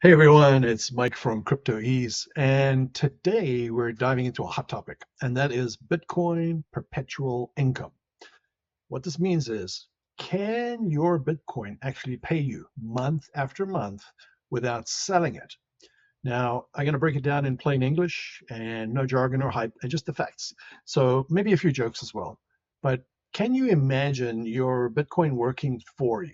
Hey everyone, it's Mike from CryptoEase, and today we're diving into a hot topic, and that is Bitcoin perpetual income. What this means is, can your Bitcoin actually pay you month after month without selling it? Now, I'm going to break it down in plain English and no jargon or hype, and just the facts. So maybe a few jokes as well. But can you imagine your Bitcoin working for you?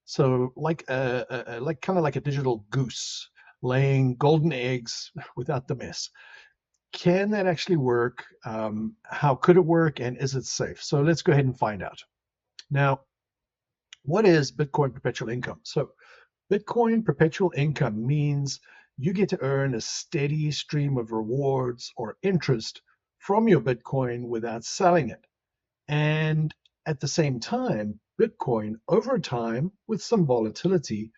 So like kind of like a digital goose laying golden eggs without the mess. Can that actually work? How could it work? And is it safe? So let's go ahead and find out. Now, what is Bitcoin perpetual income? So Bitcoin perpetual income means you get to earn a steady stream of rewards or interest from your Bitcoin without selling it. And at the same time, Bitcoin over time, with some volatility,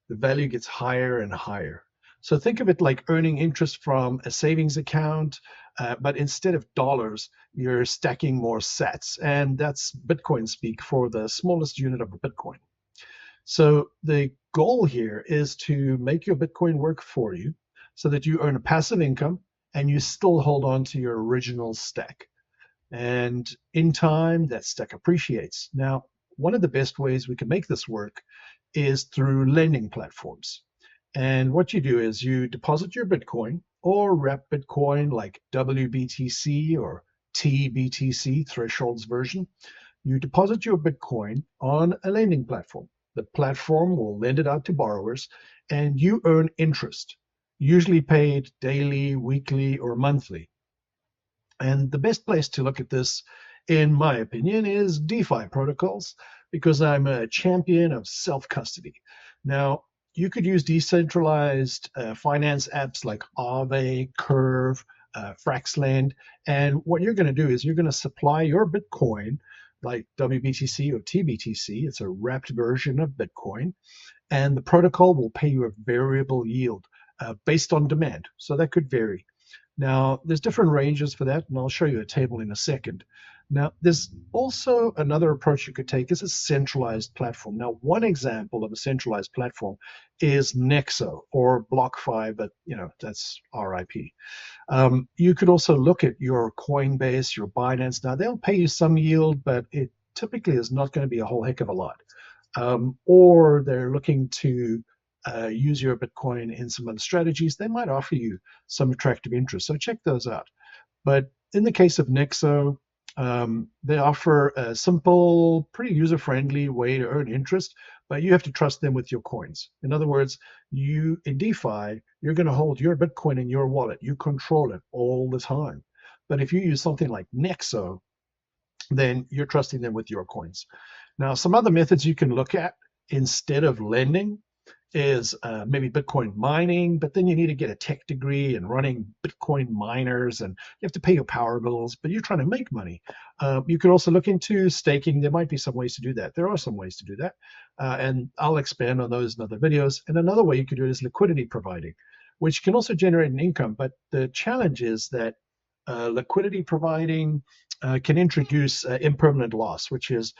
the value gets higher and higher. So think of it like earning interest from a savings account, but instead of dollars, you're stacking more sats. And that's Bitcoin speak for the smallest unit of a Bitcoin. So the goal here is to make your Bitcoin work for you so that you earn a passive income and you still hold on to your original stack. And in time, that stack appreciates. Now, one of the best ways we can make this work is through lending platforms. And what you do is you deposit your Bitcoin or wrap Bitcoin like WBTC or TBTC, thresholds version. You deposit your Bitcoin on a lending platform. The platform will lend it out to borrowers and you earn interest, usually paid daily, weekly, or monthly. And the best place to look at this, in my opinion, is DeFi protocols, because I'm a champion of self custody. Now, you could use decentralized finance apps like Aave, Curve, Fraxlend. And what you're going to do is you're going to supply your Bitcoin like WBTC or TBTC. It's a wrapped version of Bitcoin. And the protocol will pay you a variable yield based on demand. So that could vary. Now, there's different ranges for that, and I'll show you a table in a second. Now, there's also another approach you could take is a centralized platform. Now, one example of a centralized platform is Nexo or BlockFi, but that's RIP. You could also look at your Coinbase, your Binance. Now, they'll pay you some yield, but it typically is not going to be a whole heck of a lot. Or they're looking to use your Bitcoin in some other strategies, they might offer you some attractive interest. So check those out. But in the case of Nexo, they offer a simple, pretty user-friendly way to earn interest, but you have to trust them with your coins. In other words, you in DeFi, you're going to hold your Bitcoin in your wallet. You control it all the time. But if you use something like Nexo, then you're trusting them with your coins. Now, some other methods you can look at instead of lending is maybe Bitcoin mining, but then you need to get a tech degree and running Bitcoin miners, and you have to pay your power bills, but you're trying to make money. You could also look into staking. There might be some ways to do that. There are some ways to do that, and I'll expand on those in other videos. And another way you could do it is liquidity providing, which can also generate an income. But the challenge is that liquidity providing can introduce impermanent loss, which is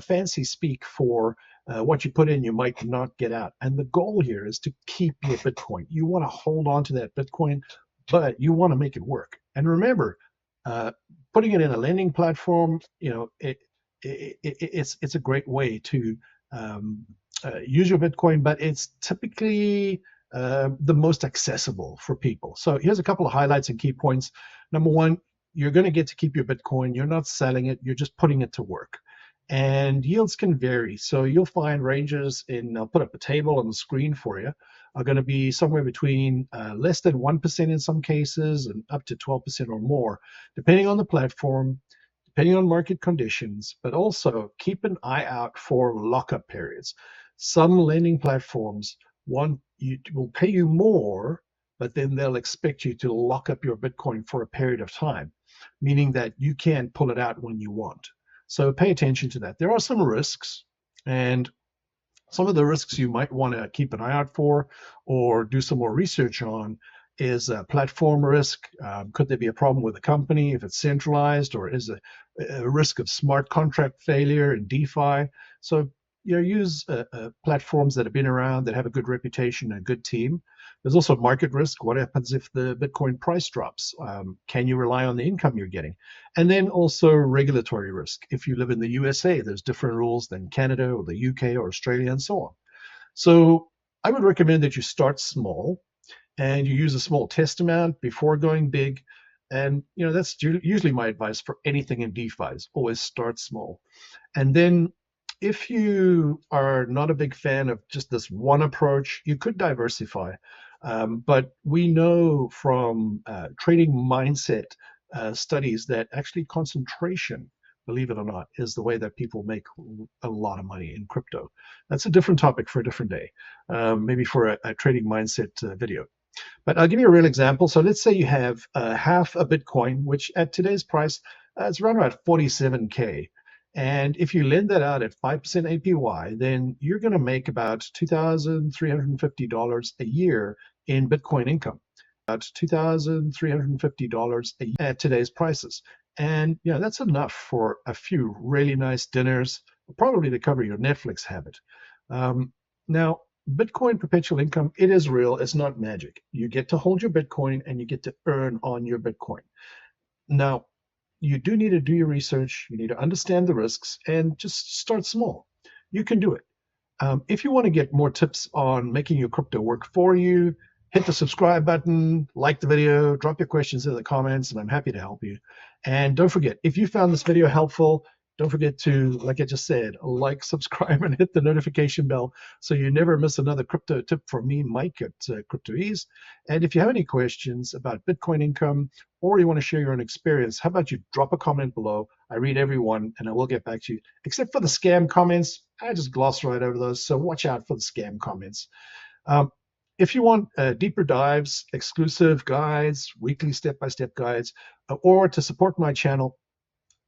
fancy speak for what you put in, you might not get out. And the goal here is to keep your Bitcoin. You want to hold on to that Bitcoin, but you want to make it work. And remember, uh, putting it in a lending platform, it's a great way to use your Bitcoin, but it's typically the most accessible for people. So here's a couple of highlights and key points. Number one, you're going to get to keep your Bitcoin. You're not selling it. You're just putting it to work. And yields can vary. So you'll find ranges in, I'll put up a table on the screen for you, are going to be somewhere between less than 1% in some cases and up to 12% or more, depending on the platform, depending on market conditions, but also keep an eye out for lockup periods. Some lending platforms will pay you more, but then they'll expect you to lock up your Bitcoin for a period of time, meaning that you can't pull it out when you want. So pay attention to that. There are some risks, and some of the risks you might want to keep an eye out for or do some more research on is a platform risk. Could there be a problem with the company if it's centralized, or is a risk of smart contract failure in DeFi? So use platforms that have been around, that have a good reputation, a good team. There's also market risk. What happens if the Bitcoin price drops? Can you rely on the income you're getting? And then also regulatory risk. If you live in the USA, there's different rules than Canada or the UK or Australia and so on. So I would recommend that you start small and you use a small test amount before going big. And that's usually my advice for anything in DeFi is always start small. And then if you are not a big fan of just this one approach, you could diversify. But we know from trading mindset studies that actually concentration, believe it or not, is the way that people make a lot of money in crypto. That's a different topic for a different day, maybe for a trading mindset video. But I'll give you a real example. So let's say you have half a Bitcoin, which at today's price, it's around about 47K. And if you lend that out at 5% APY, then you're going to make about $2,350 a year in Bitcoin income. About $2,350 a year at today's prices. And that's enough for a few really nice dinners, probably to cover your Netflix habit. Now, Bitcoin perpetual income, it is real. It's not magic. You get to hold your Bitcoin and you get to earn on your Bitcoin. Now, you do need to do your research. You need to understand the risks and just start small. You can do it. If you want to get more tips on making your crypto work for you, hit the subscribe button, like the video, drop your questions in the comments, and I'm happy to help you. And don't forget, if you found this video helpful, don't forget to, like I just said, like, subscribe, and hit the notification bell so you never miss another crypto tip from me, Mike, at CryptoEase. And if you have any questions about Bitcoin income or you want to share your own experience, how about you drop a comment below? I read every one and I will get back to you. Except for the scam comments, I just gloss right over those, so watch out for the scam comments. If you want deeper dives, exclusive guides, weekly step-by-step guides, or to support my channel,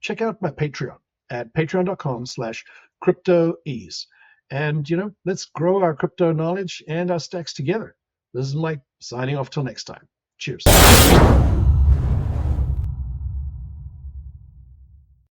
check out my Patreon at patreon.com/CryptoEase. And, let's grow our crypto knowledge and our stacks together. This is Mike signing off till next time. Cheers.